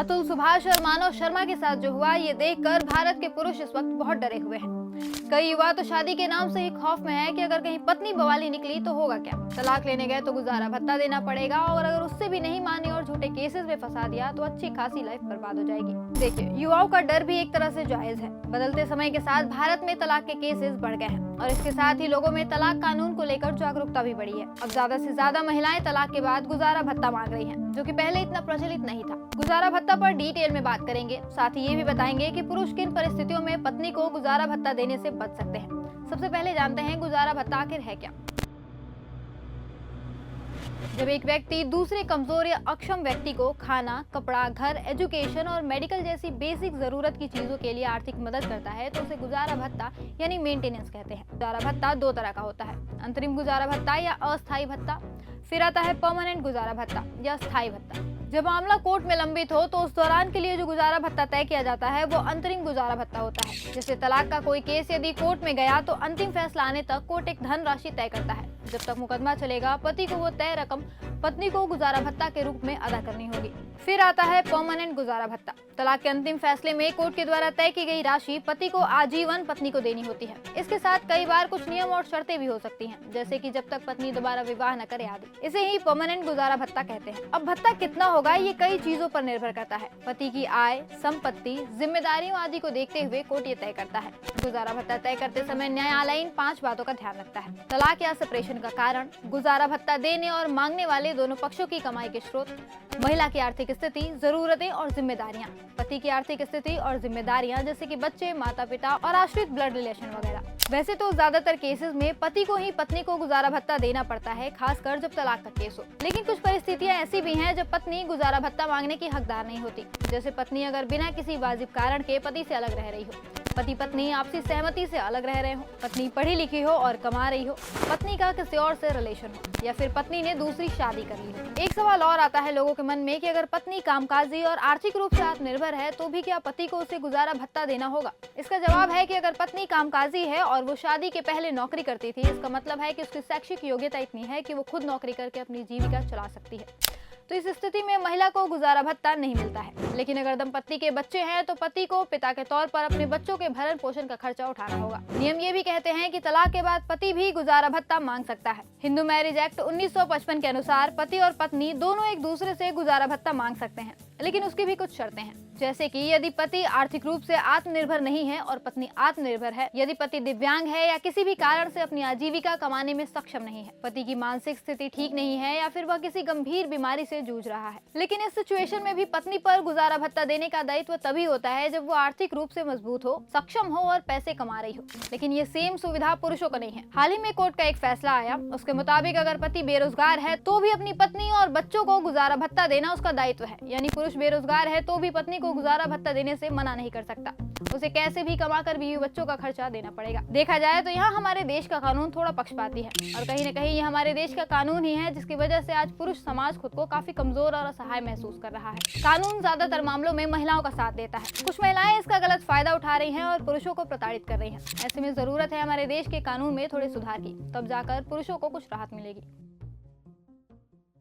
अतुल सुभाष और मानव शर्मा के साथ जो हुआ, ये देखकर भारत के पुरुष इस वक्त बहुत डरे हुए हैं। कई युवा तो शादी के नाम से ही खौफ में है कि अगर कहीं पत्नी बवाली निकली तो होगा क्या। तलाक लेने गए तो गुजारा भत्ता देना पड़ेगा, और अगर उससे भी नहीं माने और झूठे केसेस में फंसा दिया तो अच्छी खासी लाइफ बर्बाद हो जाएगी। देखिए, युवाओं का डर भी एक तरह से जायज है। बदलते समय के साथ भारत में तलाक के केसेस बढ़ गए हैं, और इसके साथ ही लोगों में तलाक कानून को लेकर जागरूकता भी बढ़ी है। अब ज्यादा से ज्यादा महिलाएं तलाक के बाद गुजारा भत्ता मांग रही हैं, जो कि पहले इतना प्रचलित नहीं था। गुजारा भत्ता पर डिटेल में बात करेंगे, साथ ही ये भी बताएंगे कि पुरुष किन परिस्थितियों में पत्नी को गुजारा भत्ता देने से बच सकते हैं। सबसे पहले जानते हैं गुजारा भत्ता आखिर है क्या। जब एक व्यक्ति दूसरे कमजोर या अक्षम व्यक्ति को खाना, कपड़ा, घर, एजुकेशन और मेडिकल जैसी बेसिक जरूरत की चीजों के लिए आर्थिक मदद करता है तो उसे गुजारा भत्ता यानी मेंटेनेंस कहते हैं। गुजारा भत्ता दो तरह का होता है, अंतरिम गुजारा भत्ता या अस्थायी भत्ता। फिर आता है परमानेंट गुजारा भत्ता या स्थायी भत्ता। जब मामला कोर्ट में लंबित हो तो उस दौरान के लिए जो गुजारा भत्ता तय किया जाता है वो अंतरिम गुजारा भत्ता होता है। जैसे तलाक का कोई केस यदि कोर्ट में गया तो अंतिम फैसला आने तक कोर्ट एक धन राशि तय करता है। जब तक मुकदमा चलेगा, पति को वो तय रकम पत्नी को गुजारा भत्ता के रूप में अदा करनी होगी। फिर आता है परमानेंट गुजारा भत्ता। तलाक के अंतिम फैसले में कोर्ट के द्वारा तय की गई राशि पति को आजीवन पत्नी को देनी होती है। इसके साथ कई बार कुछ नियम और शर्तें भी हो सकती हैं, जैसे कि जब तक पत्नी दोबारा विवाह न करे आदि। इसे ही परमानेंट गुजारा भत्ता कहते हैं। अब भत्ता कितना होगा ये कई चीजों पर निर्भर करता है। पति की आय, संपत्ति, जिम्मेदारियों आदि को देखते हुए कोर्ट ये तय करता है। गुजारा भत्ता तय करते समय न्यायालय इन 5 बातों का ध्यान रखता है: तलाक या सेपरेशन का कारण, गुजारा भत्ता देने और मांगने वाले दोनों पक्षों की कमाई के स्रोत, महिला की आर्थिक स्थिति, जरूरतें और जिम्मेदारियां, पति की आर्थिक स्थिति और जिम्मेदारियां जैसे कि बच्चे, माता पिता और आश्रित ब्लड रिलेशन वगैरह। वैसे तो ज्यादातर केसेस में पति को ही पत्नी को गुजारा भत्ता देना पड़ता है, खासकर जब तलाक का केस हो। लेकिन कुछ परिस्थितियां ऐसी भी हैं जब पत्नी गुजारा भत्ता मांगने की हकदार नहीं होती। जैसे पत्नी अगर बिना किसी वाजिब कारण के पति से अलग रह रही हो, पति पत्नी आपसी सहमति से अलग रह रहे हो, पत्नी पढ़ी लिखी हो और कमा रही हो, पत्नी का किसी और से रिलेशन हो, या फिर पत्नी ने दूसरी शादी कर ली हो। एक सवाल और आता है लोगों के मन में कि अगर पत्नी कामकाजी और आर्थिक रूप से आत्मनिर्भर है तो भी क्या पति को उसे गुजारा भत्ता देना होगा। इसका जवाब है कि अगर पत्नी कामकाजी है और वो शादी के पहले नौकरी करती थी, इसका मतलब है कि उसकी शैक्षिक योग्यता इतनी है कि वो खुद नौकरी करके अपनी जीविका चला सकती है, तो इस स्थिति में महिला को गुजारा भत्ता नहीं मिलता है। लेकिन अगर दंपत्ति के बच्चे हैं तो पति को पिता के तौर पर अपने बच्चों के भरण पोषण का खर्चा उठाना होगा। नियम ये भी कहते हैं कि तलाक के बाद पति भी गुजारा भत्ता मांग सकता है। हिंदू मैरिज एक्ट 1955 के अनुसार पति और पत्नी दोनों एक दूसरे से गुजारा भत्ता मांग सकते हैं, लेकिन उसकी भी कुछ शर्तें हैं। जैसे कि यदि पति आर्थिक रूप से आत्मनिर्भर नहीं है और पत्नी आत्मनिर्भर है, यदि पति दिव्यांग है या किसी भी कारण से अपनी आजीविका कमाने में सक्षम नहीं है, पति की मानसिक स्थिति ठीक नहीं है या फिर वह किसी गंभीर बीमारी से जूझ रहा है। लेकिन इस सिचुएशन में भी पत्नी पर गुजारा भत्ता देने का दायित्व तभी होता है जब वो आर्थिक रूप से मजबूत हो, सक्षम हो और पैसे कमा रही हो। लेकिन ये सेम सुविधा पुरुषों को नहीं है। हाल ही में कोर्ट का एक फैसला आया, उसके मुताबिक अगर पति बेरोजगार है तो भी अपनी पत्नी और बच्चों को गुजारा भत्ता देना उसका दायित्व है। यानी पुरुष बेरोजगार है तो भी पत्नी को गुजारा भत्ता देने से मना नहीं कर सकता, उसे कैसे भी कमाकर बीवी बच्चों का खर्चा देना पड़ेगा। देखा जाए तो यहाँ हमारे देश का कानून थोड़ा पक्षपाती है, और कहीं न कहीं ये हमारे देश का कानून ही है जिसकी वजह से आज पुरुष समाज खुद को काफी कमजोर और असहाय महसूस कर रहा है। कानून ज्यादातर मामलों में महिलाओं का साथ देता है, कुछ महिलाएं इसका गलत फायदा उठा रही हैं और पुरुषों को प्रताड़ित कर रही हैं। ऐसे में जरूरत है हमारे देश के कानून में थोड़े सुधार की, तब जाकर पुरुषों को कुछ राहत मिलेगी।